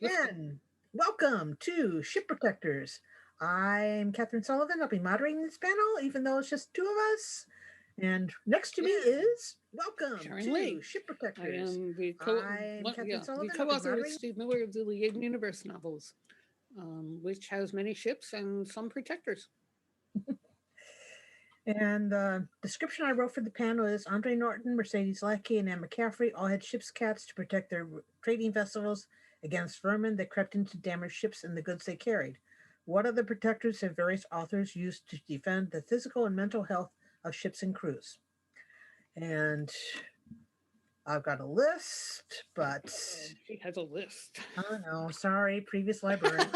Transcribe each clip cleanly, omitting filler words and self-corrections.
And welcome to Ship Protectors. I'm Catherine Sullivan. I'll be moderating this panel, even though it's just two of us. And next to me Yeah, is welcome Sharon to Lee. Ship I Protectors. am the I'm Catherine the Sullivan. I'll be co-author with moderating. Steve Miller of the Leaden Universe novels, which has many ships and some protectors. And the description I wrote for the panel is Andre Norton, Mercedes Lackey, and Anne McCaffrey all had ship's cats to protect their trading vessels against vermin that crept in to damage ships and the goods they carried. What other protectors have various authors used to defend the physical and mental health of ships and crews? And I've got a list, but She has a list. oh no, sorry, previous librarian.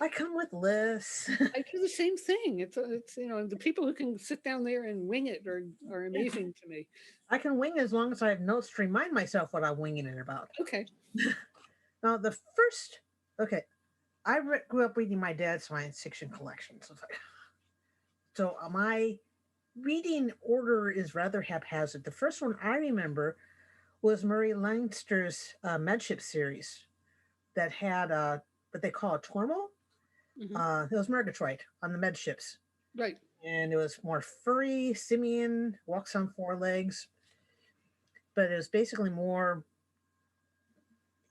I come with lists. I do the same thing. It's the people who can sit down there and wing it are Yeah, amazing to me. I can wing as long as I have notes to remind myself what I'm winging it about. Okay, Now, the first, okay, grew up reading my dad's science fiction collections. So my reading order is rather haphazard. The first one I remember was Murray Leinster's Medship series that had what they call a Tormal. hmm It was Murgatroyd on the Medships. right. And it was more furry, simian, walks on four legs, but it was basically more,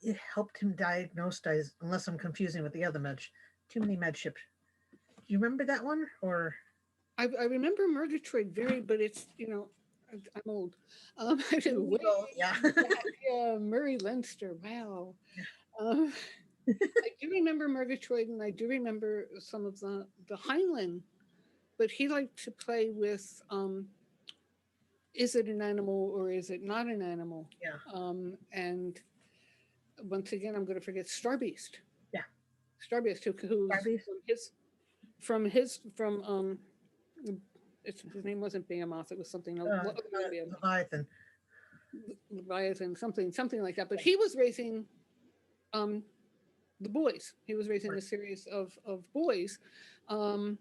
it helped him diagnose, unless I'm confusing with the other too many Medship. Do you remember that one? Or I remember Murgatroyd very, but I'm old. I did way yeah. back. Yeah, Murray Leinster. Wow. Um, I do remember Murgatroyd, and I do remember some of the Heinlein, but he liked to play with is it an animal or is it not an animal? Yeah. And once again, I'm going to forget Starbeast. Yeah. Starbeast, who's Barbies. from his name wasn't Behemoth, it was something else, other than Behemoth, Leviathan. Leviathan, something like that. But he was raising um, the boys. He was raising Right. a series of boys. Um,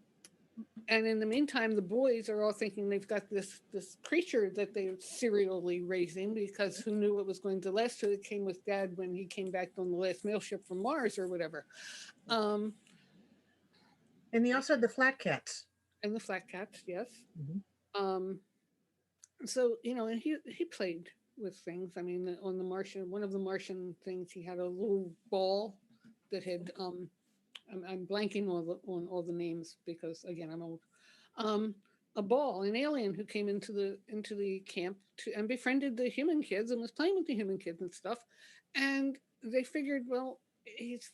and in the meantime, the boys are all thinking they've got this creature that they're serially raising because who knew it was going to last till it came with Dad when he came back on the last mail ship from Mars or whatever. Um, And he also had the flat cats. and the flat cats, yes. Mm-hmm. Um, so and he played with things. I mean, on the Martian, one of the Martian things, he had a little ball that had I'm blanking on all the names because again I'm old. Um, a ball, an alien who came into the camp and befriended the human kids and was playing with the human kids and stuff, and they figured, well, he's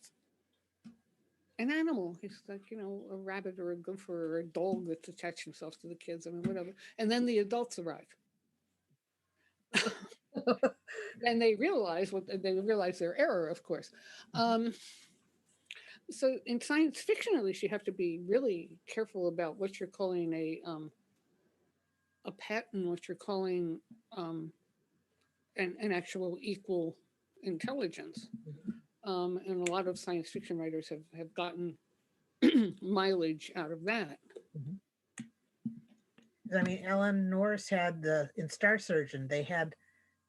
an animal. He's like a rabbit or a gopher or a dog that's attached himself to the kids. I mean, whatever. And then the adults arrive, and they realize their error, of course. Um, so in science fiction, at least, you have to be really careful about what you're calling a pet and what you're calling um, an actual equal intelligence. And a lot of science fiction writers have gotten mileage out of that. Mm-hmm. I mean, Alan Norris had in Star Surgeon, they had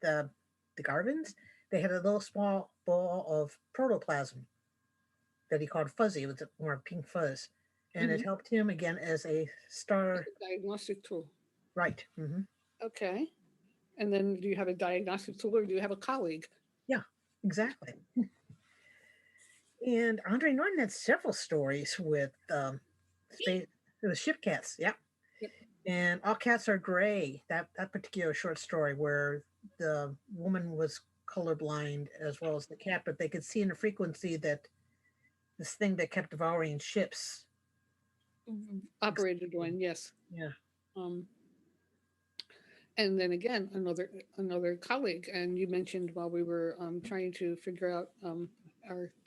the the Garvins. They had a little small ball of protoplasm that he called fuzzy. It was more pink fuzz, and it Mm-hmm. helped him again as a Like star. a diagnostic tool. Right. Mm-hmm. Okay. And then do you have a diagnostic tool or do you have a colleague? Yeah. Exactly. And Andre Norton had several stories with space, the ship cats. Yeah. Yep. And all cats are gray. That particular short story where the woman was colorblind as well as the cat, but they could see in the frequency that this thing that kept devouring ships. Operated on, yes. Yeah. Um, and then again, another colleague. And you mentioned while we were trying to figure out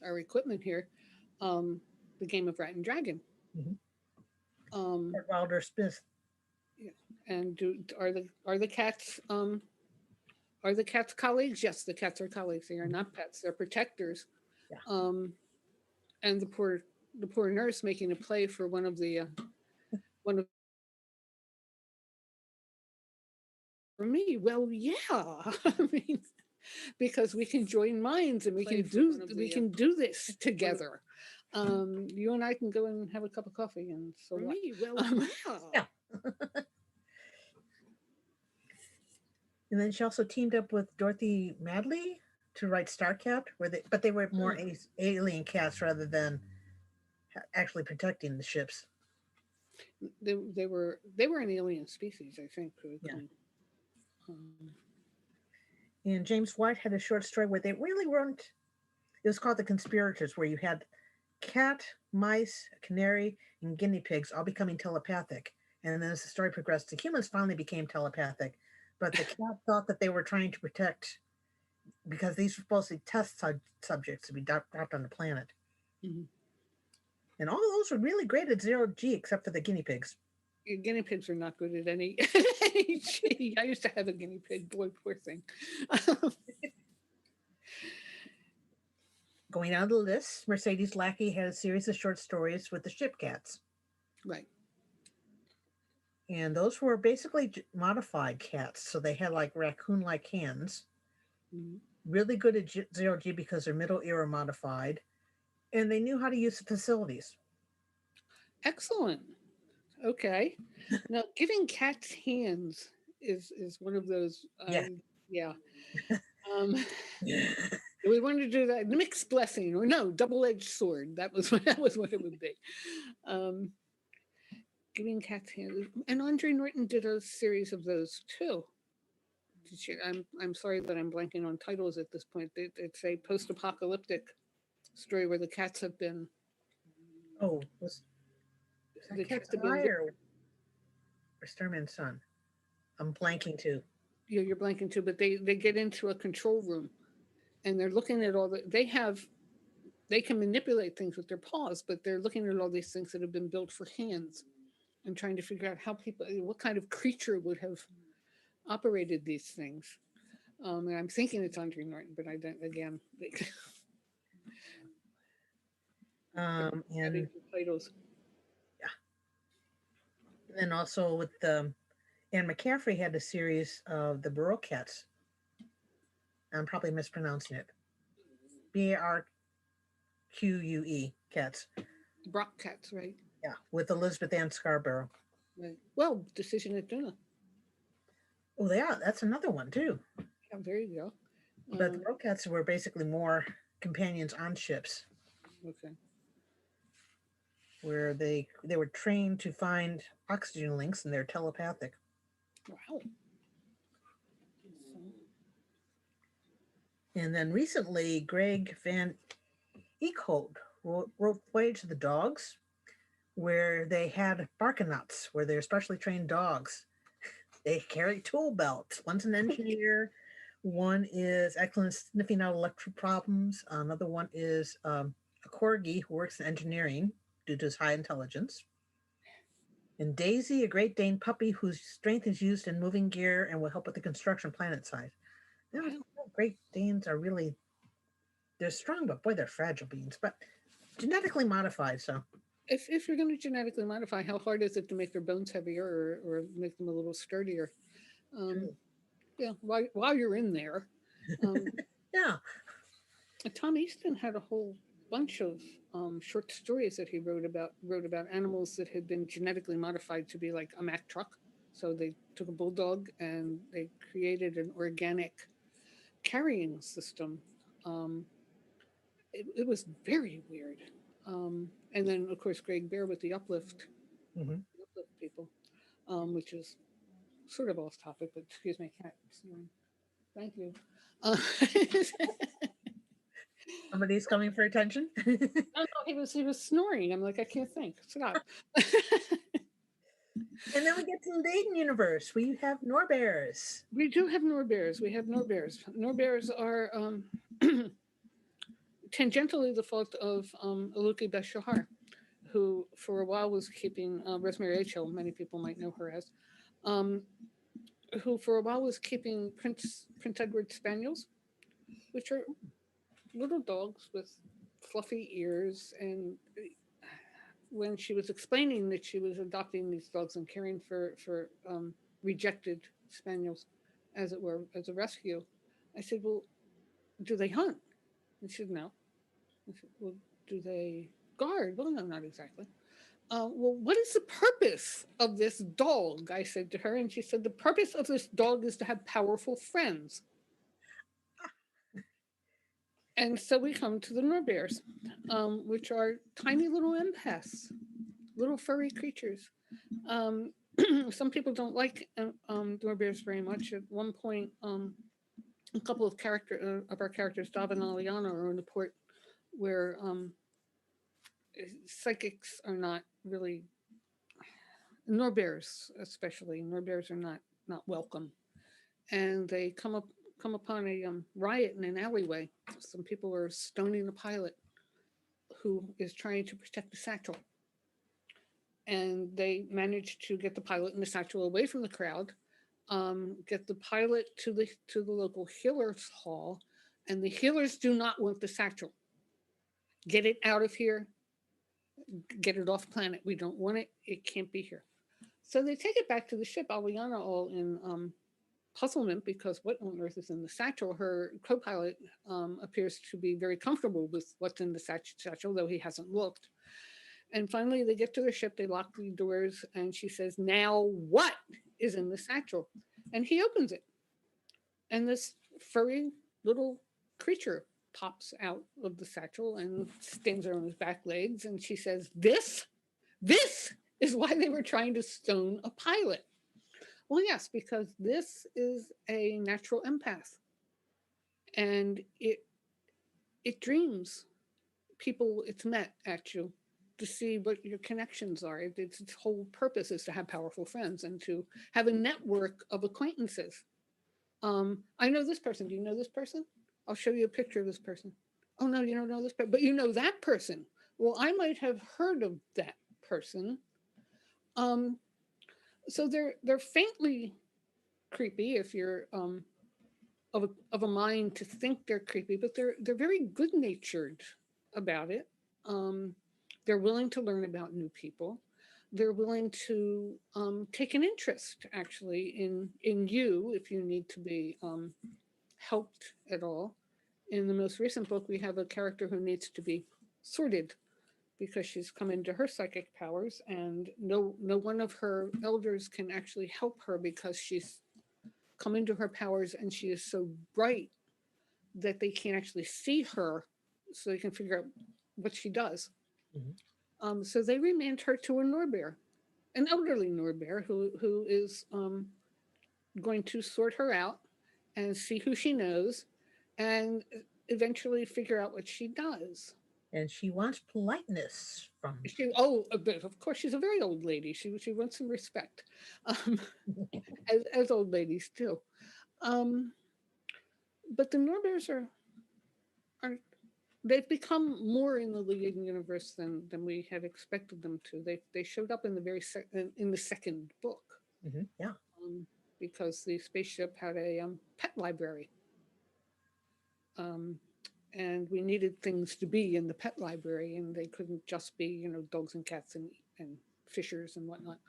our equipment here, um, the game of Rat and Dragon. Mm-hmm. Um, Wilder Smith. yeah. And are the cats colleagues? Yes, the cats are colleagues. They are Mm-hmm. not pets. They're protectors. Yeah. Um, and the poor nurse making a play for one of for me. Well, yeah. I mean, because we can join minds and we can do this together. You and I can go and have a cup of coffee and so For what? me, well, yeah. Yeah. And then she also teamed up with Dorothy Madley to write Starcat, but they were more alien cats rather than actually protecting the ships. They were an alien species, I think. Yeah. Um, And James White had a short story where they really weren't. It was called The Conspirators, where you had cat, mice, a canary, and guinea pigs all becoming telepathic. And then as the story progressed, the humans finally became telepathic. But the cat thought that they were trying to protect, because these were supposedly test subjects to be dropped on the planet. mm-hmm. And all of those were really great at 0G, except for the guinea pigs. Guinea pigs are not good at any G. I used to have a guinea pig. Boy, poor thing. Going down the list, Mercedes Lackey had a series of short stories with the ship cats. Right. And those were basically modified cats. So they had like raccoon-like hands. Mm-hmm. Really good at 0G because they're middle era modified. And they knew how to use the facilities. Excellent. Okay. Now, giving cats hands is one of those. Yeah. We wanted to do that mixed blessing, or no, double-edged sword. That was what it would be. Giving cats hands, and Andre Norton did a series of those too. I'm sorry that I'm blanking on titles at this point. It's a post-apocalyptic story where the cats have been. Oh, was the Cat's cats have been. or Starman's Son? I'm blanking too. Yeah, you're blanking too, but they get into a control room and they're looking at all they can manipulate things with their paws, but they're looking at all these things that have been built for hands and trying to figure out what kind of creature would have operated these things. And I'm thinking it's Andre Norton, but I don't, again. And titles. Yeah. And then also with Anne McCaffrey had a series of the Burrow Cats. I'm probably mispronouncing it. Barque cats. Brock cats, right? Yeah, with Elizabeth Ann Scarborough. Right. Well, Decision at Duna. Oh, yeah, that's another one too. Yeah, there you go. But the Burrow Cats were basically more companions on ships. Okay. Where they were trained to find oxygen links and they're telepathic. Wow. And then recently, Greg Van Eekholt wrote Voyage of the Dogs, where they had Barkanauts, where they're specially trained dogs. They carry tool belts. One's an engineer, one is excellent sniffing out electric problems. Another one is a corgi who works in engineering due to his high intelligence. And Daisy, a Great Dane puppy whose strength is used in moving gear and will help with the construction planet side. Now, Great Danes are really, they're strong, but boy, they're fragile beings, but genetically modified. So if you're going to genetically modify, how hard is it to make their bones heavier or make them a little sturdier? Yeah, while you're in there. Yeah. Tom Easton had a whole bunch of short stories that he wrote about animals that had been genetically modified to be like a Mack truck. So they took a bulldog and they created an organic carrying system. It was very weird. And then, of course, Greg Bear with the Uplift, Uplift people, which is sort of off topic, but excuse me, cat. Thank you. Somebody's coming for attention. No, he was snoring. I'm like, I can't think. Stop. And then we get to the Dayton universe. We have Norbears. We do have Norbears. We have Norbears. Norbears are tangentially the fault of Aluki Beshahar, who for a while was keeping Rosemary H. Hill, many people might know her as, who for a while was keeping Prince Edward Spaniels, which are little dogs with fluffy ears. And when she was explaining that she was adopting these dogs and caring for rejected spaniels, as it were, as a rescue, I said, well, do they hunt? And she said, no. I said, well, do they guard? Well, no, not exactly. Well, what is the purpose of this dog? I said to her, and she said, the purpose of this dog is to have powerful friends. And so we come to the Norbears, which are tiny little empaths, little furry creatures. Um, some people don't like Norbears very much. At one point, a couple of our characters, Dava and Aliana, are in a port where psychics are not really, Norbears especially. Norbears are not welcome, and they come upon a riot in an alleyway. Some people are stoning a pilot who is trying to protect the satchel, and they manage to get the pilot and the satchel away from the crowd. Get the pilot to the local healers hall, and the healers do not want the satchel. Get it out of here. Get it off planet. We don't want it. It can't be here. So they take it back to the ship. Aliana, all in puzzlement, because what on earth is in the satchel? Her co-pilot appears to be very comfortable with what's in the satchel, though he hasn't looked. And finally, they get to the ship. They lock the doors, and she says, "Now what is in the satchel?" And he opens it, and this furry little creature pops out of the satchel and stands there on his back legs. And she says, this is why they were trying to stone a pilot. Well, yes, because this is a natural empath, and it dreams people it's met at you to see what your connections are. Its whole purpose is to have powerful friends and to have a network of acquaintances. I know this person. Do you know this person? I'll show you a picture of this person. Oh no, you don't know this person, but you know that person. Well, I might have heard of that person. Um, so they're faintly creepy if you're of a mind to think they're creepy, but they're very good natured about it. Um, they're willing to learn about new people. They're willing to take an interest actually in you if you need to be helped at all. In the most recent book, we have a character who needs to be sorted because she's come into her psychic powers, and no one of her elders can actually help her because she's come into her powers and she is so bright that they can't actually see her, so they can figure out what she does. Mhm. So they remand her to a Norbear, an elderly Norbear who is going to sort her out and see who she knows, and eventually figure out what she does. And she wants politeness from. But of course, she's a very old lady. She wants some respect, um, as old ladies do. Um, but the Norbears are they've become more in the Legion universe than we had expected them to. They showed up in the in the second book, Yeah. um, because the spaceship had a pet library, um, and we needed things to be in the pet library, and they couldn't just be dogs and cats and fishers and whatnot.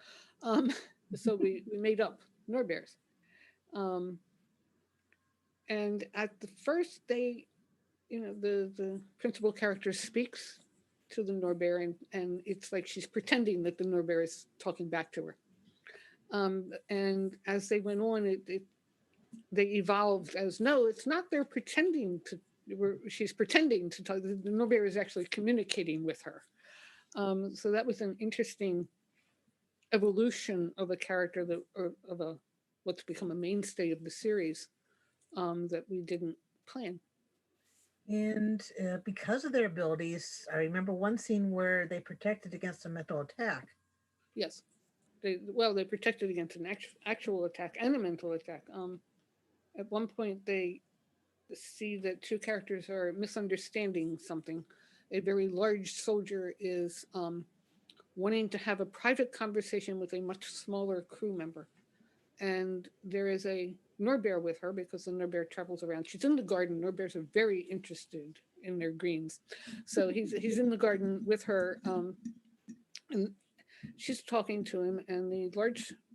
Um, so we made up Norbears, um, and at the first they the principal character speaks to the Norbear, and it's like she's pretending that the Norbear is talking back to her. And as they went on, they evolved as no, it's not they're pretending to. She's pretending to talk. The Norbear is actually communicating with her. So that was an interesting evolution of a character of a what's become a mainstay of the series, that we didn't plan. And because of their abilities, I remember one scene where they protected against a mental attack. Yes, they protected against an actual attack and a mental attack. At one point, they see that two characters are misunderstanding something. A very large soldier is wanting to have a private conversation with a much smaller crew member, and there is a Norbear with her because the Norbear travels around. She's in the garden. Norbears are very interested in their greens, so he's in the garden with her, and she's talking to him, and the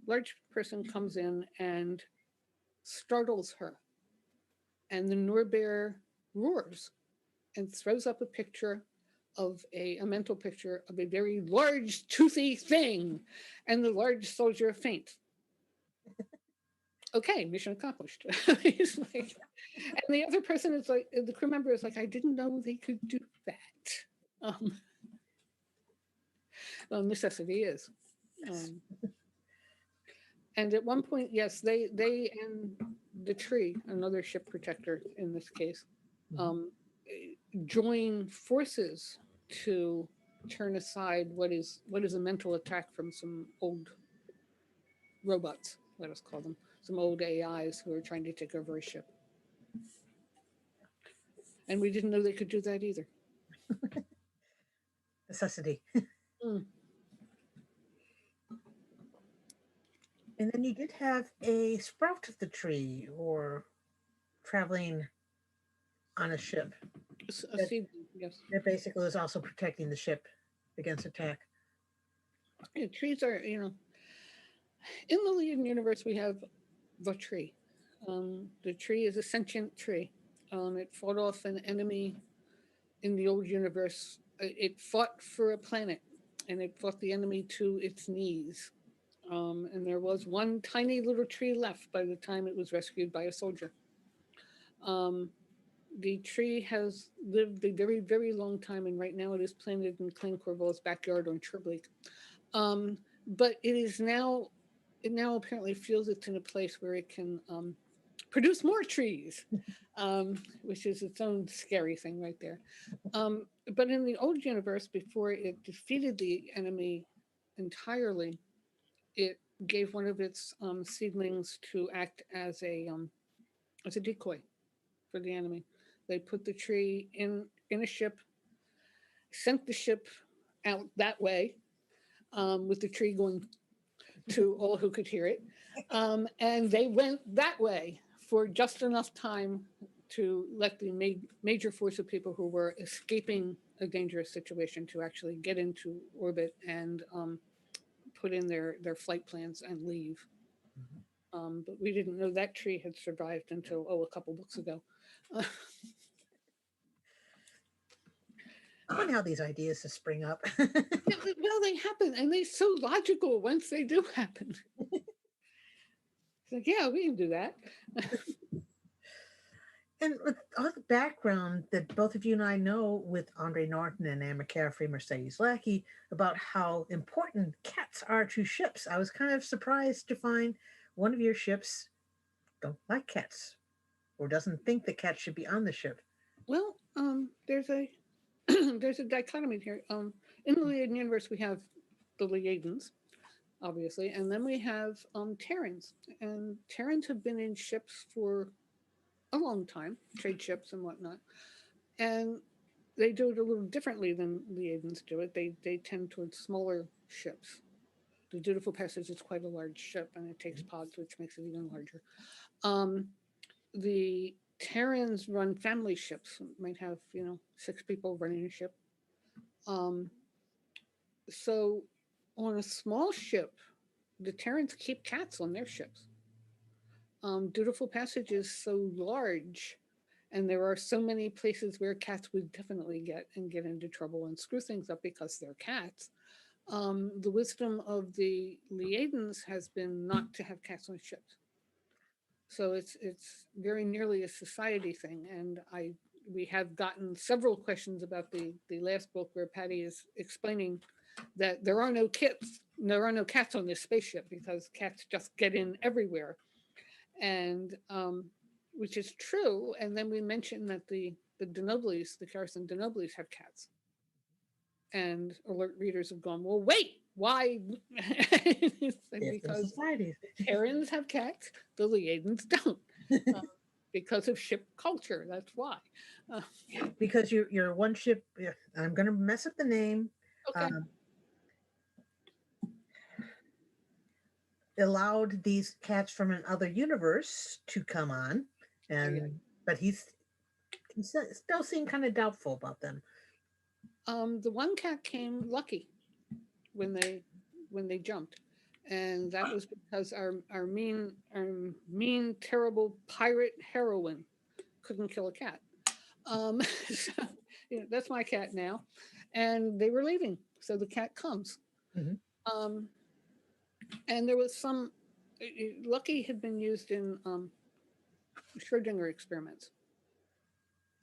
large person comes in and startles her, and the Norbear roars and throws up a picture of a mental picture of a very large, toothy thing, and the large soldier faints. Okay, mission accomplished. He's like, and the other person is like, the crew member is like, I didn't know they could do that. Um, well, necessity is. Yes. Um, and at one point, yes, they and the tree, another ship protector in this case, Mhm. um, join forces to turn aside what is a mental attack from some old robots, let us call them, some old AIs who are trying to take over a ship. And we didn't know they could do that either. Necessity. Mm. And then you did have a sprout of the tree or traveling on a ship A that, seedling, yes. that basically was also protecting the ship against attack. Yeah, trees are, in the Legion universe, we have the tree. The tree is a sentient tree. It fought off an enemy in the old universe. It fought for a planet, and it fought the enemy to its knees. And there was one tiny little tree left by the time it was rescued by a soldier. Um, the tree has lived a very, very long time, and right now it is planted in Clan Corval's backyard on Tribleak. Um, but it now apparently feels it's in a place where it can produce more trees, which is its own scary thing right there. But in the old universe, before it defeated the enemy entirely, it gave one of its seedlings to act as a decoy for the enemy. They put the tree in a ship, sent the ship out that way, with the tree going to all who could hear it, and they went that way for just enough time to let the major force of people who were escaping a dangerous situation to actually get into orbit and put in their flight plans and leave. Mhm. But we didn't know that tree had survived until a couple books ago. Funny how these ideas just spring up. Yeah, well, they happen, and they're so logical once they do happen. It's like, yeah, we can do that. And with all the background that both of you and I know with Andre Norton and Anne McCaffrey, Mercedes Lackey, about how important cats are to ships, I was kind of surprised to find one of your ships don't like cats or doesn't think the cat should be on the ship. Well, there's a there's a dichotomy here. In the Legion universe, we have the Legions, obviously, and then we have Terrans, and Terrans have been in ships for a long time, trade ships and whatnot, and they do it a little differently than Legions do it. They tend towards smaller ships. The Dutiful Passage is quite a large ship, and it takes pods, which makes it even larger. Um, the Terrans run family ships, might have 6 people running a ship. Um, so on a small ship, the Terrans keep cats on their ships. Dutiful Passage is so large, and there are so many places where cats would definitely get into trouble and screw things up because they're cats. The wisdom of the Liaidens has been not to have cats on ships. So it's very nearly a society thing, and we have gotten several questions about the last book where Patty is explaining that there are no cats on this spaceship because cats just get in everywhere, and which is true. And then we mentioned that the Denoblis, the Carson Denoblis, have cats, and alert readers have gone, well, wait, why? Different Because societies. Terrans have cats, the Liaidens don't. Uh, because of ship culture, that's why. Uh, Because you're one ship, yeah, I'm going to mess up the name, okay. um, allowed these cats from another universe to come on, Yeah. and but he still seemed kind of doubtful about them. The one cat came lucky when they jumped, and that was because our mean terrible pirate heroine couldn't kill a cat. So, that's my cat now, and they were leaving, so the cat comes. Hmm. Um, and there was some. Lucky had been used in Schrodinger experiments.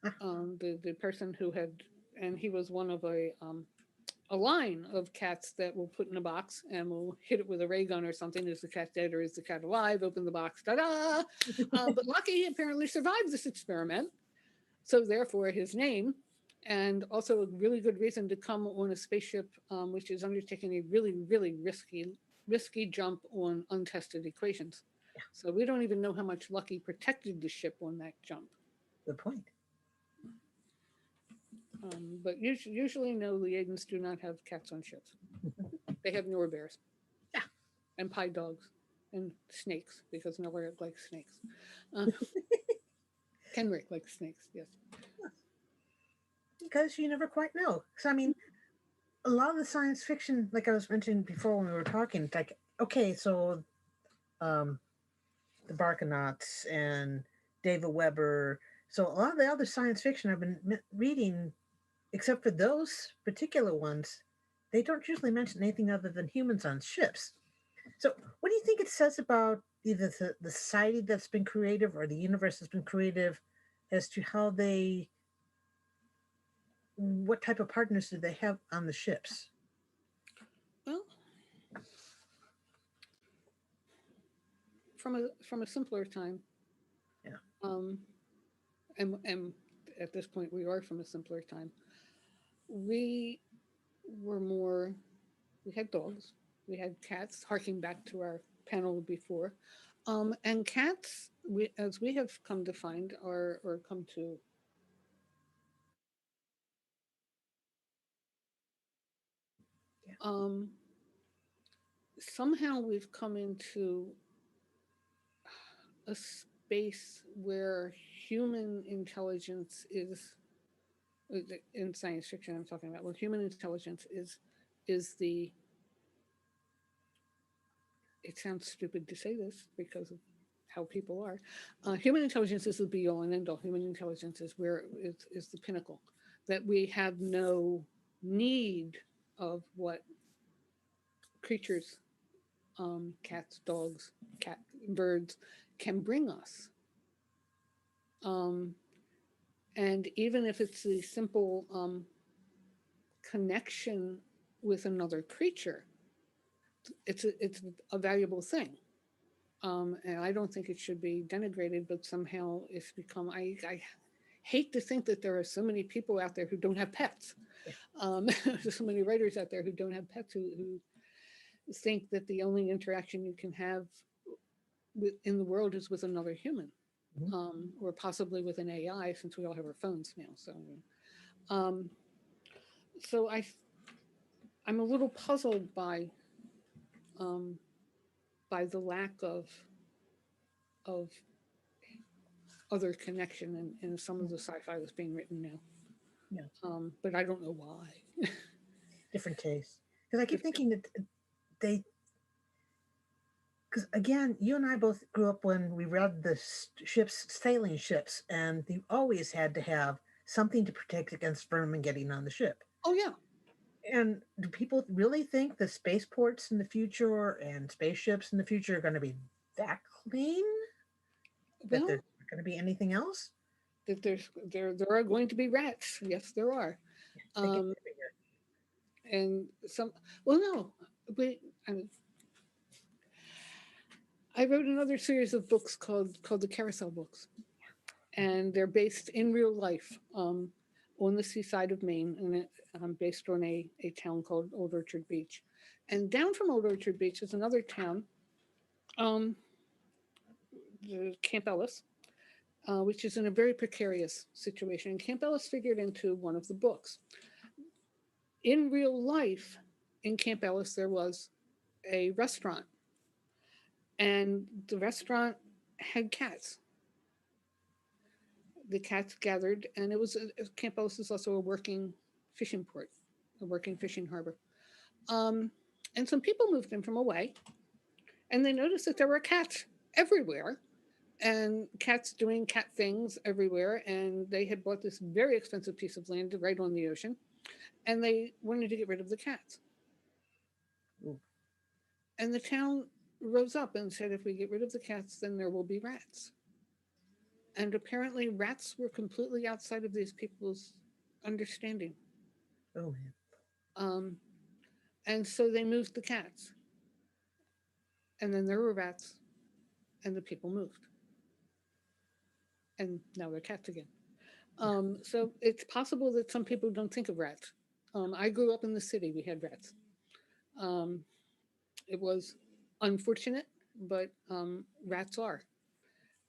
Ah, The person who had, and he was one of a line of cats that will put in a box and will hit it with a ray gun or something. Is the cat dead or is the cat alive? Open the box, ta da! But Lucky apparently survived this experiment, so therefore his name, and also a really good reason to come on a spaceship, which is undertaking a really, really risky jump on untested equations. So we don't even know how much Lucky protected the ship on that jump. good point. But usually, no, the Aidens do not have cats on ships. They have Norbears Yeah, and pie dogs and snakes because Nora likes snakes. Uh, Kenrick likes snakes, yes. because you never quite know. So I mean, a lot of the science fiction, like I was mentioning before when we were talking, it's like, okay, so um, the Barkanauts and David Weber. So a lot of the other science fiction I've been reading, except for those particular ones, they don't usually mention anything other than humans on ships. So what do you think it says about either the society that's been creative or the universe that's been creative as to how they, what type of partners do they have on the ships? Well, from a simpler time, Yeah. um, and at this point we are from a simpler time. We were more. We had dogs. We had cats. Harking back to our panel before, and cats, as we have come to find, are or come to Yeah. um, somehow we've come into a space where human intelligence is in science fiction I'm talking about, where human intelligence is the, it sounds stupid to say this because of how people are. Human intelligence is the be all and end all. Human intelligence is where is the pinnacle. That we have no need of what creatures, cats, dogs, cat, birds, can bring us. Um, and even if it's the simple connection with another creature, it's a valuable thing. And I don't think it should be denigrated, but somehow it's become. I hate to think that there are so many people out there who don't have pets. Yeah. There's so many writers out there who don't have pets who think that the only interaction you can have in the world is with another human, Mhm. or possibly with an AI, since we all have our phones now. Um, so I'm a little puzzled um, by the lack of other connection in some of the sci-fi that's being written now. Yeah. But I don't know why. Different tastes. Because I keep thinking that they, because again, you and I both grew up when we read the ships, sailing ships, and you always had to have something to protect against vermin getting on the ship. Oh yeah. And do people really think the spaceports in the future and spaceships in the future are going to be that clean? That Well, there's not going to be anything else? that there are going to be rats. Yes, there are. They get Um, bigger. and some. Well, no. We. I mean, I wrote another series of books called the Carousel books, and they're based in real life, on the seaside of Maine, and based on a town called Old Orchard Beach. And down from Old Orchard Beach is another town, um, Camp Ellis, which is in a very precarious situation. And Camp Ellis figured into one of the books. In real life, in Camp Ellis, there was a restaurant, and the restaurant had cats. The cats gathered, and it was Camp Ellis is also a working fishing port, a working fishing harbor. Um, and some people moved in from away, and they noticed that there were cats everywhere, and cats doing cat things everywhere. And they had bought this very expensive piece of land right on the ocean, and they wanted to get rid of the cats. Ooh. And the town rose up and said, if we get rid of the cats, then there will be rats. And apparently, rats were completely outside of these people's understanding. Oh man. Um, and so they moved the cats. And then there were rats, and the people moved. And now they're cats again. So it's possible that some people don't think of rats. I grew up in the city, we had rats. Um, it was unfortunate, but rats are,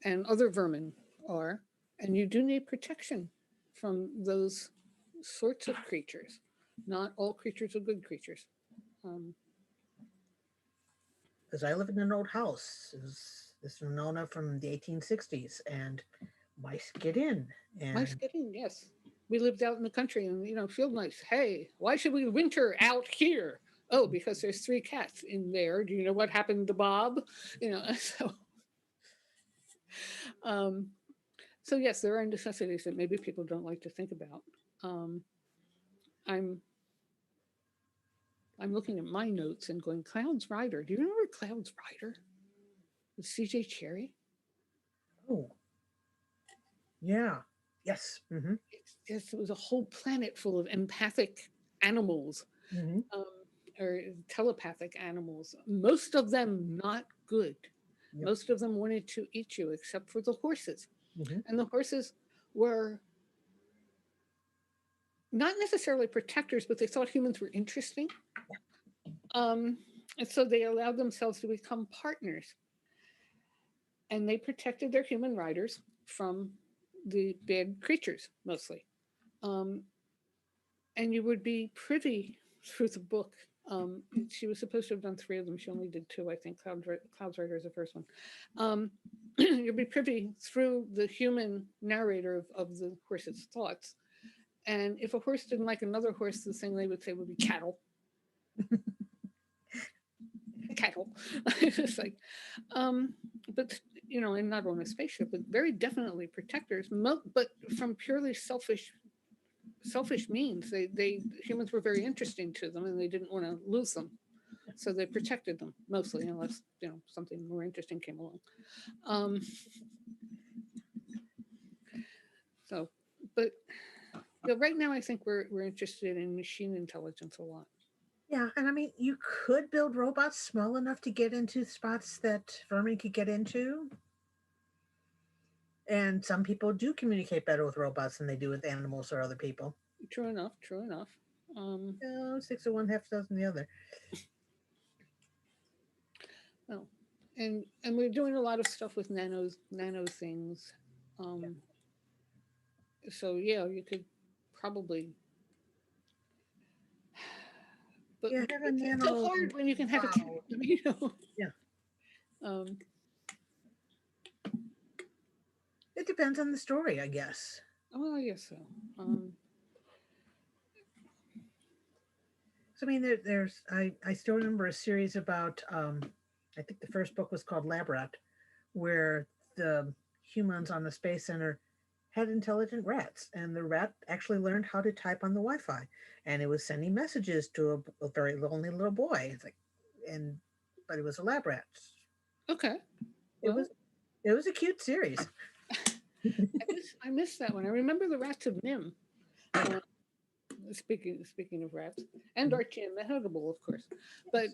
and other vermin are. And you do need protection from those sorts of creatures. Not all creatures are good creatures. Um, Because I live in an old house. This is Nona from the 1860s, and mice get in. Mice And getting, yes. We lived out in the country and, field mice. Hey, why should we winter out here? Oh, because there's three cats in there. Do you know what happened to Bob? So, um, so yes, there are necessities that maybe people don't like to think about. Um, I'm I'm looking at my notes and going, Cloud's Rider. Do you remember Cloud's Rider with CJ Cherry? oh, yeah, yes, mm-hmm, It was a whole planet full of empathic animals, mm-hmm, um, or telepathic animals. Most of them not good. yep, Most of them wanted to eat you, except for the horses. mm-hmm, And the horses were not necessarily protectors, but they thought humans were interesting. Um, and so they allowed themselves to become partners. And they protected their human riders from the bad creatures, mostly. Um, and you would be privy through the book. She was supposed to have done three of them. She only did two, I think. Cloud's Rider is the first one. You'd be privy through the human narrator of the horse's thoughts. And if a horse didn't like another horse, the thing they would say would be cattle. Cattle. It's like, um, but and not on a spaceship, but very definitely protectors. But from purely selfish means, they humans were very interesting to them, and they didn't want to lose them, so they protected them mostly, unless something more interesting came along. Um, so, but right now, I think we're interested in machine intelligence a lot. yeah. And I mean, you could build robots small enough to get into spots that vermin could get into. And some people do communicate better with robots than they do with animals or other people. True enough. True enough. Um, Six of one, half dozen the other. well, and we're doing a lot of stuff with nano things. Yeah, Um, so yeah, you could probably, but yeah, have a it's so nano. hard when you can have a cat. Wow. Yeah, Um, it depends on the story, I guess. well, I guess so. So I mean, there's I still remember a series about I think the first book was called Lab Rat, where the humans on the space center had intelligent rats, and the rat actually learned how to type on the Wi-Fi, and it was sending messages to a very lonely little boy. It's like, and but it was a lab rat. Okay. It Well, was it was a cute series. I missed that one. I remember the Rats of Nim. Uh, speaking of rats, and Archie and the Huggable, of course. But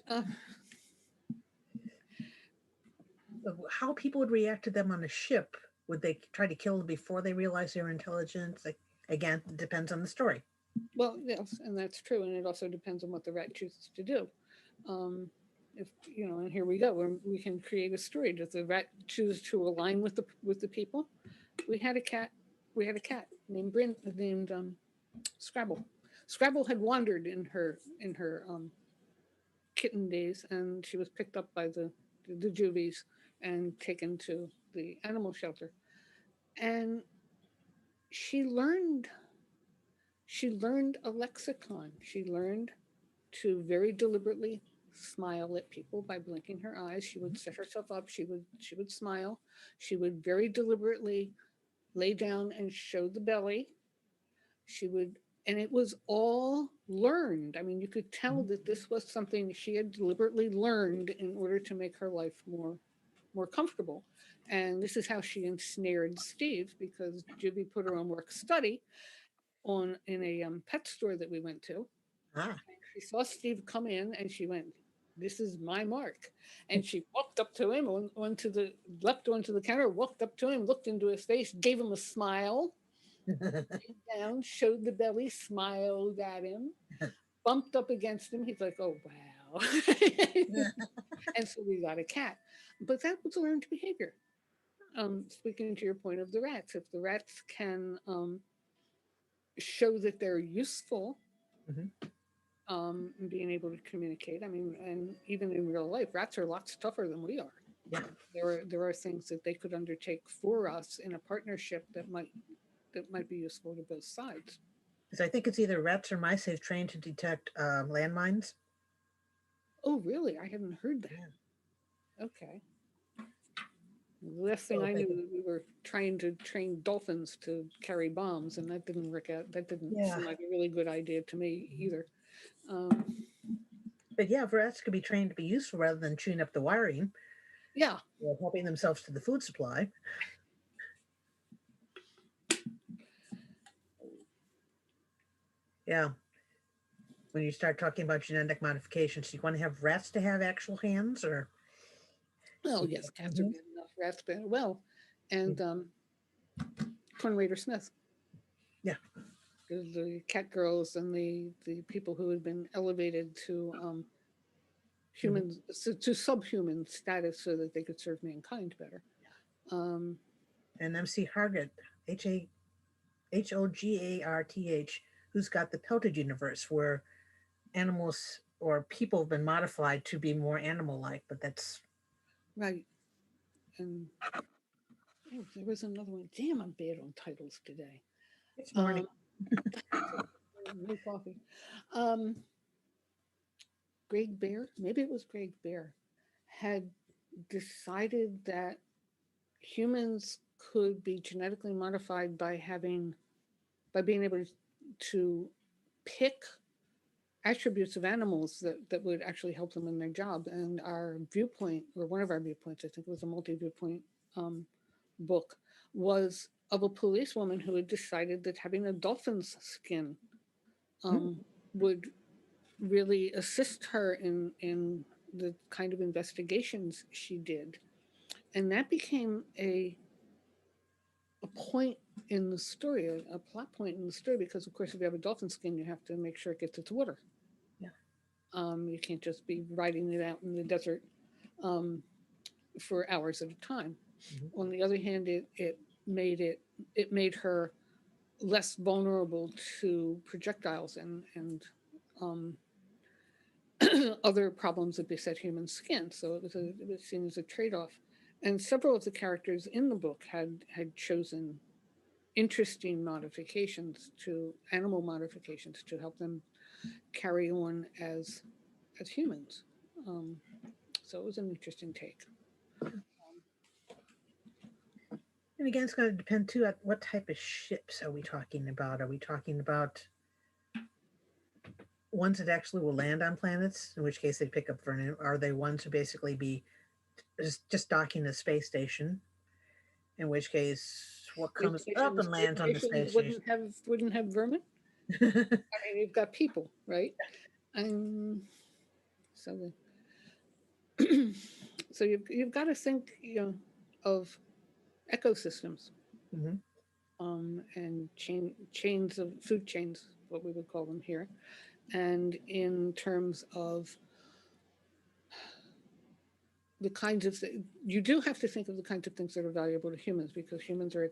How people would react to them on a ship? Would they try to kill them before they realize their intelligence? Like, again, it depends on the story. well, yes, and that's true, and it also depends on what the rat chooses to do. Um, if and here we go, where we can create a story. Does the rat choose to align with the people? We had a cat. We had a cat named Scrabble. Scrabble had wandered in her kitten days, and she was picked up by the juvies and taken to the animal shelter. And she learned she learned a lexicon. She learned to very deliberately smile at people by blinking her eyes. She would set herself up. She would smile. She would very deliberately lay down and show the belly. She would, and it was all learned. I mean, you could tell Mhm. that this was something she had deliberately learned in order to make her life more comfortable. And this is how she ensnared Steve, because Juby put her on work study on in a pet store that we went to. Ah. She saw Steve come in and she went, "This is my mark." And she walked up to him, onto the leapt onto the counter, walked up to him, looked into his face, gave him a smile, down, showed the belly, smiled at him, bumped up against him. He's like, "Oh wow." And so we got a cat. But that was learned behavior. Speaking to your point of the rats, if the rats can show that they're useful, Mhm. being able to communicate. I mean, and even in real life, rats are lots tougher than we are. Yeah. There are things that they could undertake for us in a partnership that might be useful to both sides. Because I think it's either rats or mice they've trained to detect landmines. Oh, really? I hadn't heard Yeah. that. Okay. The last thing So if I they knew, can, that we were trying to train dolphins to carry bombs, and that didn't work out. That didn't yeah. seem like a really good idea to me either. Um, But yeah, rats could be trained to be useful rather than chewing up the wiring yeah, or helping themselves to the food supply. Yeah. When you start talking about genetic modifications, do you want to have rats to have actual hands or? oh yes, cats are Mhm. bad enough. Rats bad. Well, and Corn Raider Smith, Yeah. the cat girls and the people who had been elevated to Mhm. humans, to subhuman status so that they could serve mankind better. Um, And MC Hargett, Hogarth, who's got the pelted universe where animals or people have been modified to be more animal like, but that's right. And oh, there was another one. Damn, I'm bad on titles today. it's morning. Um, no coffee. Um, Greg Bear, maybe it was Greg Bear, had decided that humans could be genetically modified by being able to pick attributes of animals that would actually help them in their job. And our viewpoint, or one of our viewpoints, I think it was a multi-viewpoint um, book, was of a policewoman who had decided that having a dolphin's skin Mm. um, would really assist her in the kind of investigations she did. And that became a point in the story, a plot point in the story, because of course, if you have a dolphin skin, you have to make sure it gets its water. Yeah. You can't just be riding it out in the desert um, for hours at a time. Mhm. On the other hand, made it made her less vulnerable to projectiles um, other problems that beset human skin. So it was seen as a trade off. And several of the characters in the book had chosen interesting modifications to animal modifications to help them carry on as humans. Um, so it was an interesting take. And again, it's going to depend too at what type of ships are we talking about? Are we talking about ones that actually will land on planets, in which case they pick up vermin? Are they ones who basically be just docking the space station, in which case what comes up and Space lands on the stations space station? wouldn't have vermin. I mean, you've got people, right? And so so you've got to think, of ecosystems Mhm. and chains of food chains, what we would call them here, and in terms of the kinds of you do have to think of the kinds of things that are valuable to humans, because humans are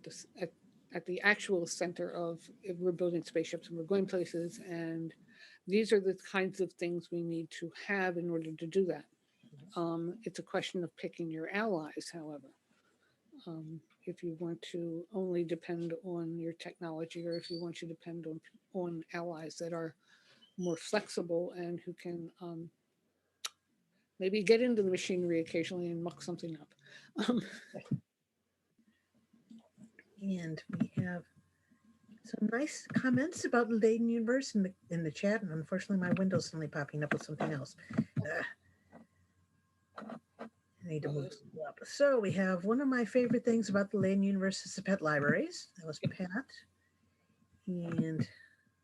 at the actual center of, if we're building spaceships and we're going places, and these are the kinds of things we need to have in order to do that. It's a question of picking your allies, however. If you want to only depend on your technology, or if you want to depend on allies that are more flexible and who can maybe get into the machinery occasionally and muck something up. Um, And we have some nice comments about the Dayton universe in the chat, and unfortunately, my window's suddenly popping up with something else. I need to move up. So we have one of my favorite things about the Dayton universe is the pet libraries. That was Pat. And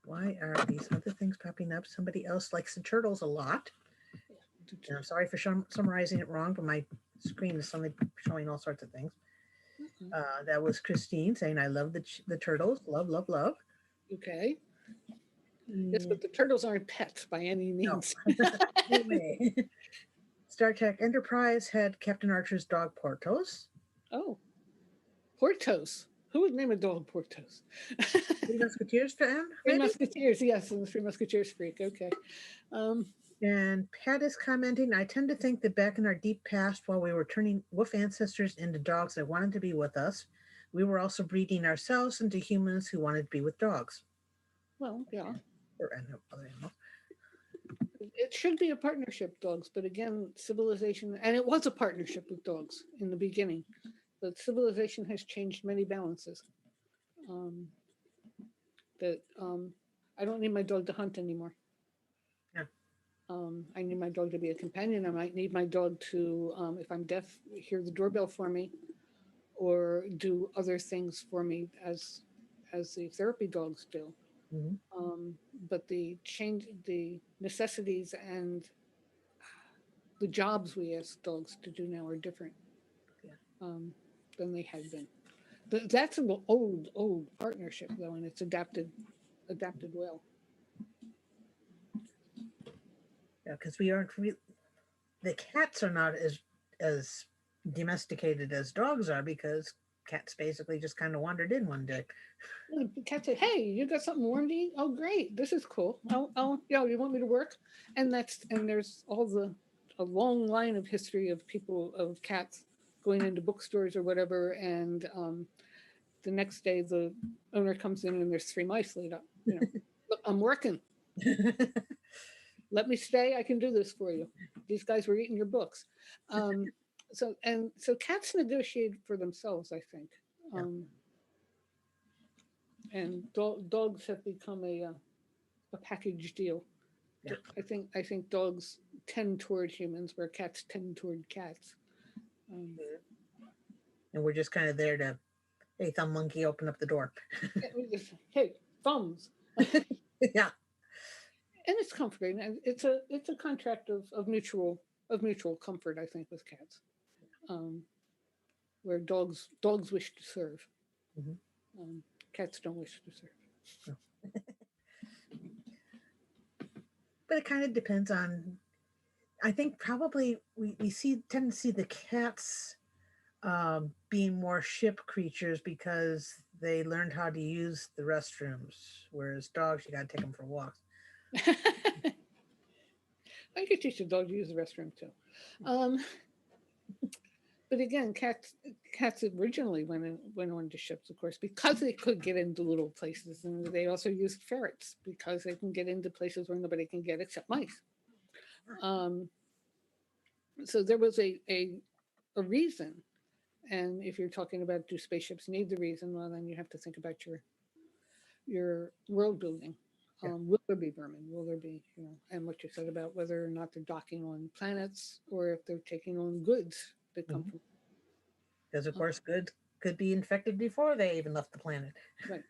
why are these other things popping up? Somebody else likes the turtles a lot. And I'm sorry for summarizing it wrong, but my screen is suddenly showing all sorts of things. That was Christine saying, I love the turtles. Love, love, love. Okay. Yes, but the turtles aren't pets by any means. No. Anyway, Star Trek Enterprise had Captain Archer's dog Portos. Oh, Portos. Who would name a dog Portos? Three Musketeers fan? Three Musketeers, yes, and the Three Musketeers freak. Okay. And Pat is commenting, I tend to think that back in our deep past, while we were turning wolf ancestors into dogs that wanted to be with us, we were also breeding ourselves into humans who wanted to be with dogs. Well, yeah. Or other animals. It should be a partnership, dogs, but again, civilization, and it was a partnership with dogs in the beginning, but civilization has changed many balances. I don't need my dog to hunt anymore. Yeah. I need my dog to be a companion. I might need my dog to, if I'm deaf, hear the doorbell for me, or do other things for me as the therapy dogs do. Mm-hmm. But the necessities and the jobs we ask dogs to do now are different than they had been. But that's an old partnership though, and it's adapted well. Yeah, because we aren't the cats are not as domesticated as dogs are, because cats basically just kind of wandered in one day. The cat said, "Hey, you got something warm to eat? Oh, great! This is cool. Yeah, you want me to work?" And there's a long line of history of cats going into bookstores or whatever, and the next day the owner comes in and there's 3 mice laid up. Look, I'm working. Let me stay. I can do this for you. These guys were eating your books. So cats negotiate for themselves, I think. And dogs have become a package deal. Yeah. I think dogs tend toward humans where cats tend toward cats. And we're just kind of there to, hey, thumb monkey, open up the door. Hey, thumbs. Yeah. And it's comforting, and it's a contract of mutual comfort, I think, with cats, where dogs wish to serve. Mm-hmm. Cats don't wish to serve. No. But it kind of depends on. I think probably we tend to see the cats being more ship creatures because they learned how to use the restrooms, whereas dogs, you got to take them for walks. I could teach a dog to use the restroom too. But again, cats originally went on to ships, of course, because they could get into little places, and they also used ferrets because they can get into places where nobody can get except mice. So there was a reason, and if you're talking about do spaceships need the reason, well, then you have to think about your world building. Will there be vermin? Will there be, and what you said about whether or not they're docking on planets or if they're taking on goods that come from. Because, of course, goods could be infected before they even left the planet. Right.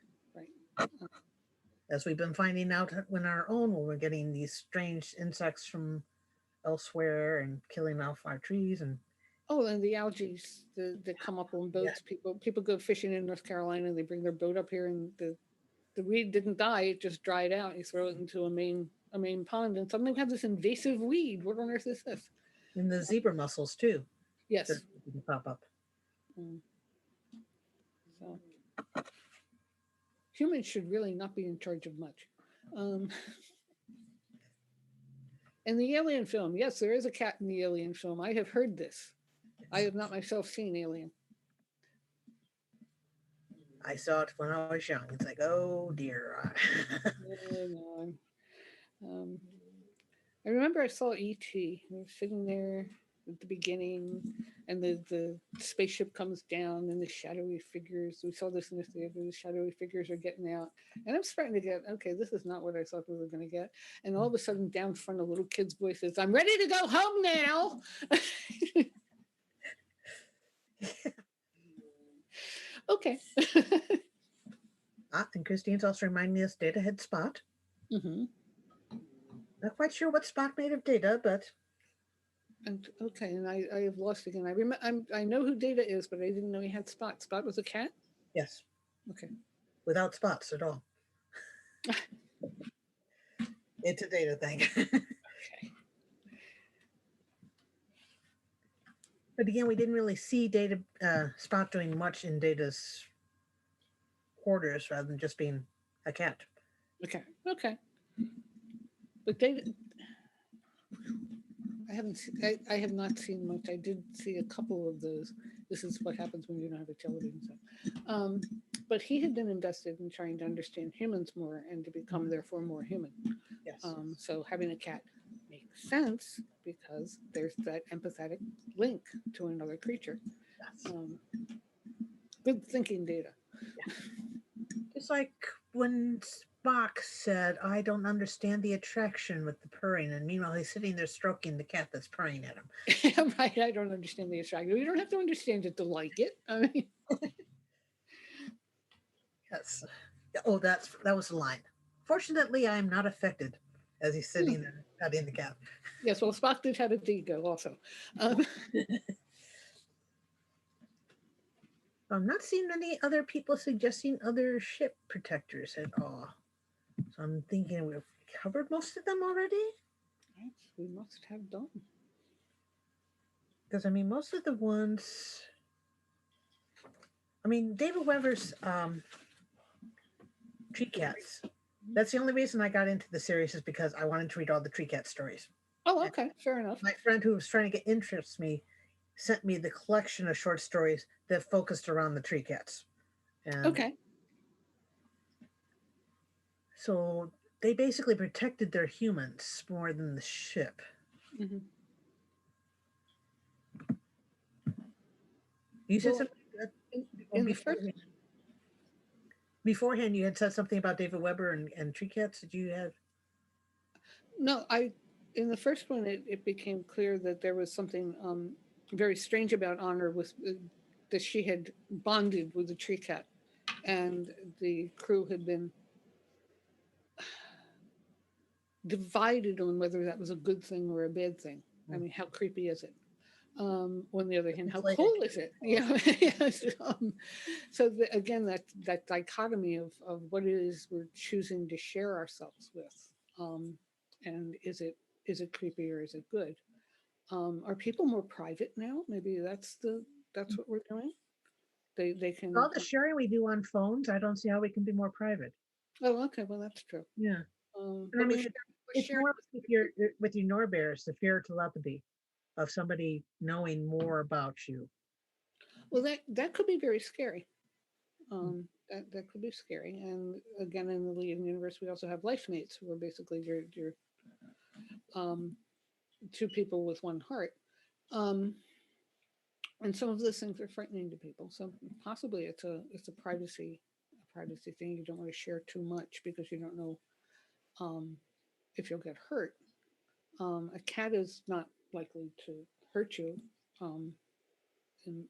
As we've been finding out when we're getting these strange insects from elsewhere and killing off our trees and. Oh, and the algae that come up on boats. Yeah. People go fishing in North Carolina and they bring their boat up here, and the weed didn't die; it just dried out. You throw it into a main pond, and suddenly we have this invasive weed. What on earth is this? And the zebra mussels too. Yes, that pop up. So humans should really not be in charge of much. And the Alien film, yes, there is a cat in the Alien film. I have heard this. I have not myself seen Alien. I saw it when I was young. It's like, oh dear. I remember I saw E.T. He was sitting there at the beginning, and the spaceship comes down, and the shadowy figures. We saw this in the theater. The shadowy figures are getting out, and I'm starting to get, okay, this is not what I thought we were going to get. And all of a sudden, down front, a little kid's voice is, "I'm ready to go home now." Okay. And Christine's also reminding us Data had Spot. Hmm. Not quite sure what Spot made of Data, but And okay, and I have lost again. I know who Data is, but I didn't know he had Spot. Spot was a cat. yes, Okay. without spots at all. It's a Data thing. Okay. But again, we didn't really see Data Spot doing much in Data's quarters rather than just being a cat. Okay. Okay. But Data, I have not seen much. I did see a couple of those. This is what happens when you don't have a television set. But he had been invested in trying to understand humans more and to become therefore more human. Yes. So having a cat makes sense because there's that empathetic link to another creature. Yes. Good thinking, Data. It's like when Spock said, I don't understand the attraction with the purring, and meanwhile he's sitting there stroking the cat that's purring at him. Right, I don't understand the attraction. You don't have to understand it to like it. I mean, Yes. Oh, that was the line. Fortunately, I am not affected as he's sitting there petting the cat. yes, well, Spock did have a ego also. Um, I'm not seeing any other people suggesting other ship protectors at all. So I'm thinking we've covered most of them already. we must have done. Because I mean, most of the ones. I mean, David Weber's Tree Cats. That's the only reason I got into the series is because I wanted to read all the Tree Cat stories. Oh, okay, fair enough. My friend who was trying to get interest me sent me the collection of short stories that focused around the Tree Cats. And Okay. so they basically protected their humans more than the ship. Mm-hmm. You said Well, something in the first, beforehand. You had said something about David Weber and Tree Cats. Did you have? no, in the first one, it became clear that there was something very strange about Honor with that she had bonded with the tree cat, and the crew had been divided on whether that was a good thing or a bad thing. I mean, how creepy is it? On the other hand, how cool is it? Yeah. Yes. So again, that dichotomy of what it is we're choosing to share ourselves with, and is it creepy or is it good? Are people more private now? Maybe that's what we're doing. They can. All the sharing we do on phones, I don't see how we can be more private. Oh, okay. Well, that's true. Yeah. And I But mean, we're it's sharing. more with your Norbears, the fear telepathy of somebody knowing more about you. Well, that could be very scary. That could be scary. And again, in the Legion universe, we also have life mates who are basically your um, two people with one heart. Um, and some of those things are frightening to people. So possibly it's a privacy thing. You don't want to share too much because you don't know um, if you'll get hurt. A cat is not likely to hurt you um, in,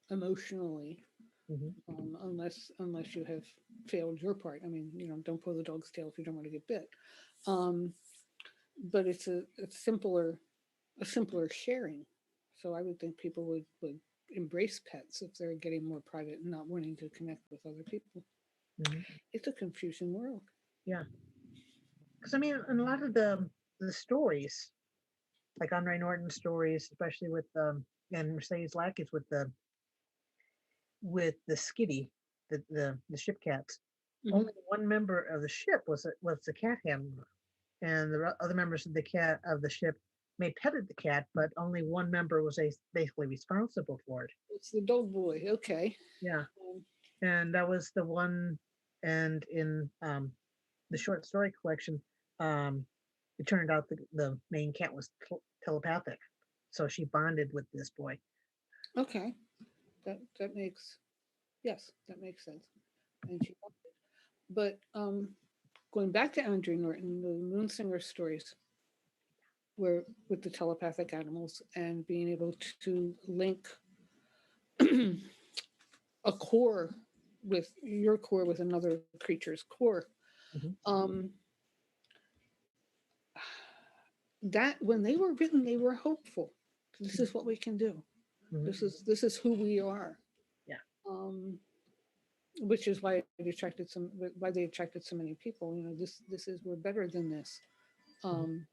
emotionally Mm-hmm. unless you have failed your part. I mean, don't pull the dog's tail if you don't want to get bit. Um, but it's a simpler sharing. So I would think people would embrace pets if they're getting more private and not wanting to connect with other people. Mm-hmm. It's a confusing world. Yeah, because I mean, in a lot of the stories, like Andre Norton stories, especially with and Mercedes Lackey's with the Skitty, the ship cats. Mm-hmm. Only one member of the ship was the cat handler, and the other members of the ship may petted the cat, but only one member was basically responsible for it. It's the dog boy. Okay. Yeah, Um, and that was the one. And in the short story collection, um, It turned out the main cat was telepathic, so she bonded with this boy. Okay, that makes, yes, that makes sense. And she, but going back to Andrew Norton, the Moonsinger stories, where with the telepathic animals and being able to link a core with your core with another creature's core. Hmm. Um, that when they were written, they were hopeful. This is what we can do. Hmm. This is who we are. Yeah. Um, which is why they attracted so many people. You know, this is we're better than this. Hmm. Um,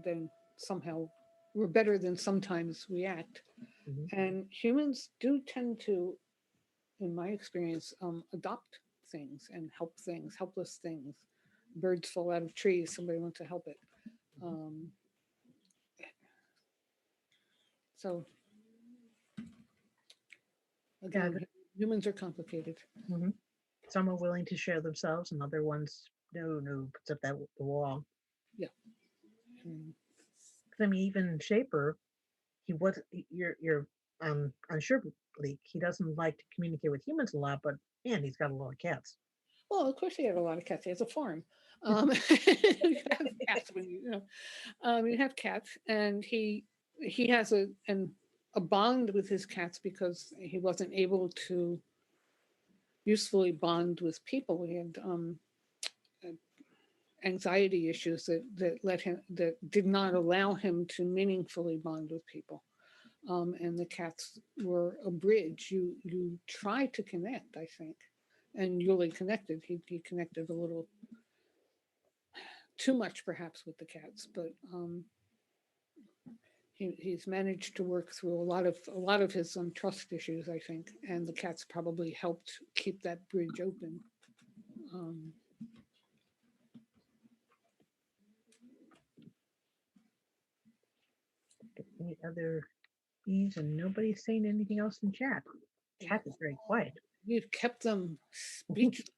than somehow we're better than sometimes we act. Hmm. And humans do tend to, in my experience, adopt things and help things, helpless things. Birds fall out of trees, somebody wants to help it. Um, so Yeah. again, humans are complicated. Hmm. Some are willing to share themselves, and other ones, no, no, puts up that the wall. Yeah. Mm. I mean, even Shaper, he was you're unsure Bleak. He doesn't like to communicate with humans a lot, but man, he's got a lot of cats. Well, of course, he had a lot of cats. He has a farm. You have cats when you have cats, and he has a bond with his cats because he wasn't able to usefully bond with people. He had uh, anxiety issues that did not allow him to meaningfully bond with people. And the cats were a bridge. You try to connect, I think, and Yuli connected. He connected a little too much, perhaps, with the cats, but he's managed to work through a lot of his trust issues, I think, and the cats probably helped keep that bridge open. Um, Any other bees? And nobody's saying anything else in chat. Chat is very quiet. we've kept them speechless.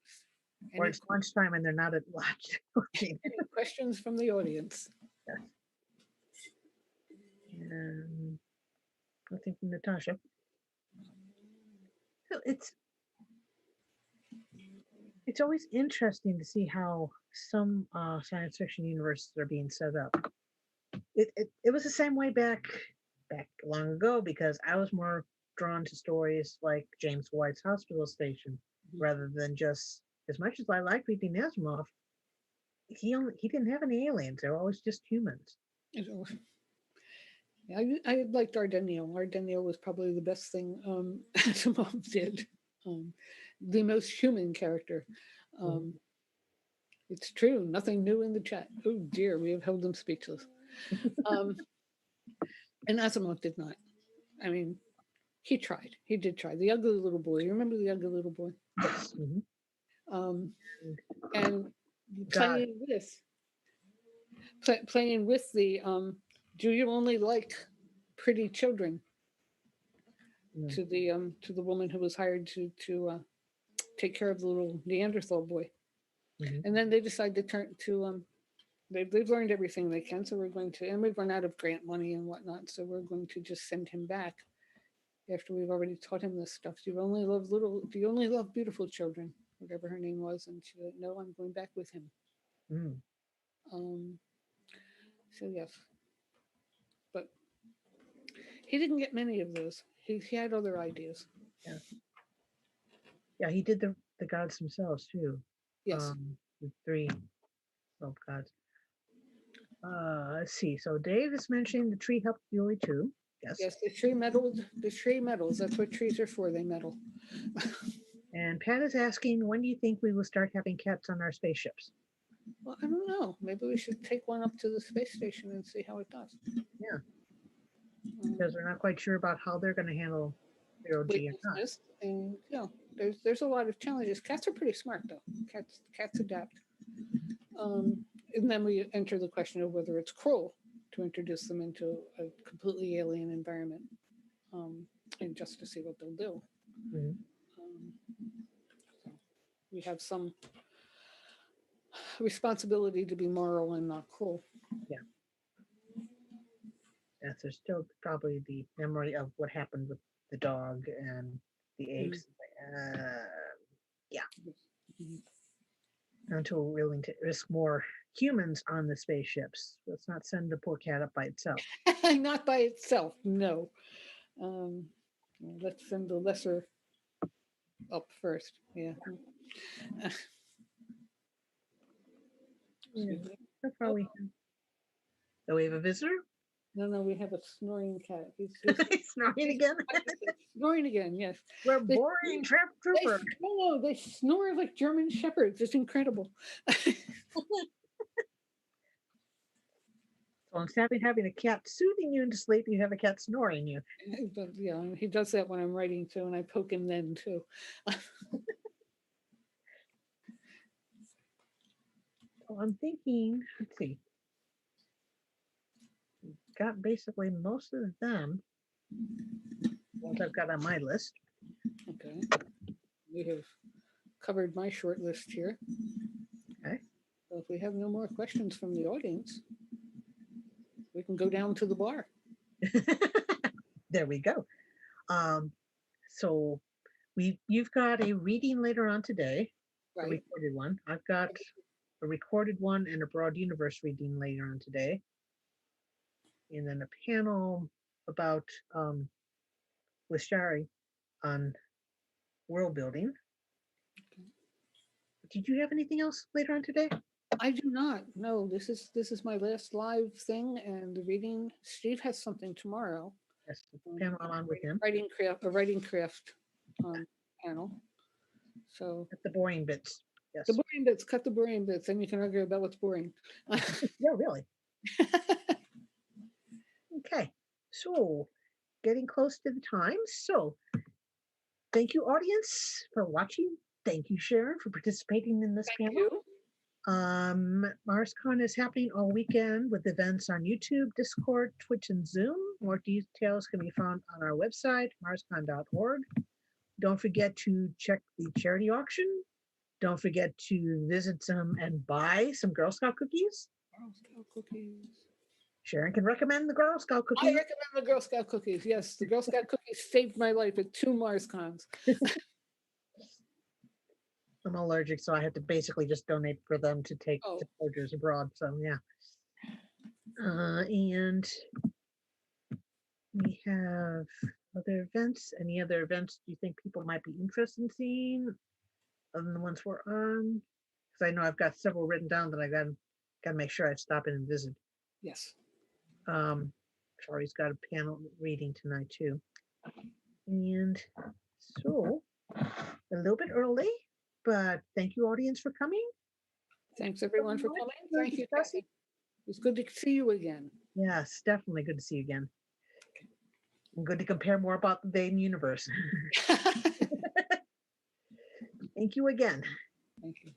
Or Any it's lunchtime and they're not at lunch. any questions from the audience? Yes. And nothing from Natasha. So it's always interesting to see how some science fiction universes are being set up. It was the same way back long ago because I was more drawn to stories like James White's Hospital Station rather than just as much as I like reading Asimov. He didn't have any aliens; they were always just humans. Mhm. I liked Ardenio. Ardenio was probably the best thing Asimov did. Um, the most human character. Mhm. Um, it's true. Nothing new in the chat. Oh dear, we have held them speechless. Um, and Asimov did not. I mean, he tried. He did try. The ugly little boy. You remember the ugly little boy? Yes. Hmm. Um, and God. playing with playing with the do you only like pretty children Mm-hmm. to the woman who was hired to take care of the little Neanderthal boy. Mm-hmm. And then they decide to turn to they've learned everything they can, so we're going to, and we've run out of grant money and whatnot, so we're going to just send him back after we've already taught him this stuff. Do you only love beautiful children, whatever her name was? And she said, no, I'm going back with him. Mm-hmm. Um, so yes, but he didn't get many of those. He had other ideas. Yeah. Yeah. He did the gods themselves too. Yes, The three self gods. Let's see. So Dave is mentioning the tree helped Yuli too. Yes. yes, the tree meddled. The tree metals. That's what trees are for. They meddle. And Pat is asking, when do you think we will start having cats on our spaceships? Well, I don't know. Maybe we should take one up to the space station and see how it does. Yeah, Um, because we're not quite sure about how they're going to handle zero G or not. weightlessness, and there's a lot of challenges. Cats are pretty smart though. Cats adapt. And then we enter the question of whether it's cruel to introduce them into a completely alien environment, um, and just to see what they'll do. Mm-hmm. Um, so we have some responsibility to be moral and not cruel. Yeah. Yes, there's still probably the memory of what happened with the dog and the apes. Yeah, Mhm. until we're willing to risk more humans on the spaceships. Let's not send the poor cat up by itself. Not by itself, no. Um, let's send the lesser up first. Yeah. Yeah. Excuse me. So far Oh, we have. So we have a visitor. no, no, we have a snoring cat. He's He's snoring he's again. snoring again. Yes. We're They, boring, they trooper. no, they snore like German shepherds. It's incredible. So instead of having a cat soothing you into sleep, you have a cat snoring you. But yeah, he does that when I'm writing too, and I poke him then too. So I'm thinking, let's see, got basically most of them. Ones I've got on my list. Okay. We have covered my short list here. Okay. So if we have no more questions from the audience, we can go down to the bar. There we go. Um, so you've got a reading later on today, a Right. recorded one. I've got a recorded one and a broad universe reading later on today, and then a panel about with Shari on world building. Did you have anything else later on today? I do not. No, this is my last live thing, and the reading. Steve has something tomorrow. Yes, the panel I'm on with him. Writing craft panel. So At the boring bits. Yes. the boring bits, cut the boring bits, and you can argue about what's boring. Yeah, really. Okay. So getting close to the time. So thank you, audience, for watching. Thank you, Sharon, for participating in this Thank panel. you. MarsCon is happening all weekend with events on YouTube, Discord, Twitch, and Zoom. More details can be found on our website, marscon.org. Don't forget to check the charity auction. Don't forget to visit some and buy some Girl Scout cookies. Girl Scout cookies. Sharon can recommend the Girl Scout I cookies. recommend the Girl Scout cookies. Yes, the Girl Scout cookies saved my life at 2 Mars cons. I'm allergic, so I have to basically just donate for them to take Oh. to soldiers abroad. So yeah. And we have other events. Any other events do you think people might be interested in seeing other than the ones we're on? Because I know I've got several written down that I got to make sure I stop in and visit. Yes. Charlie's got a panel reading tonight too. And so a little bit early, but thank you, audience, for coming. Thanks everyone for coming. For Thank you, discussing. Kathy. It's good to see you again. Yes, definitely good to see you again. And good to compare more about the day in the universe. Thank you again. Thank you.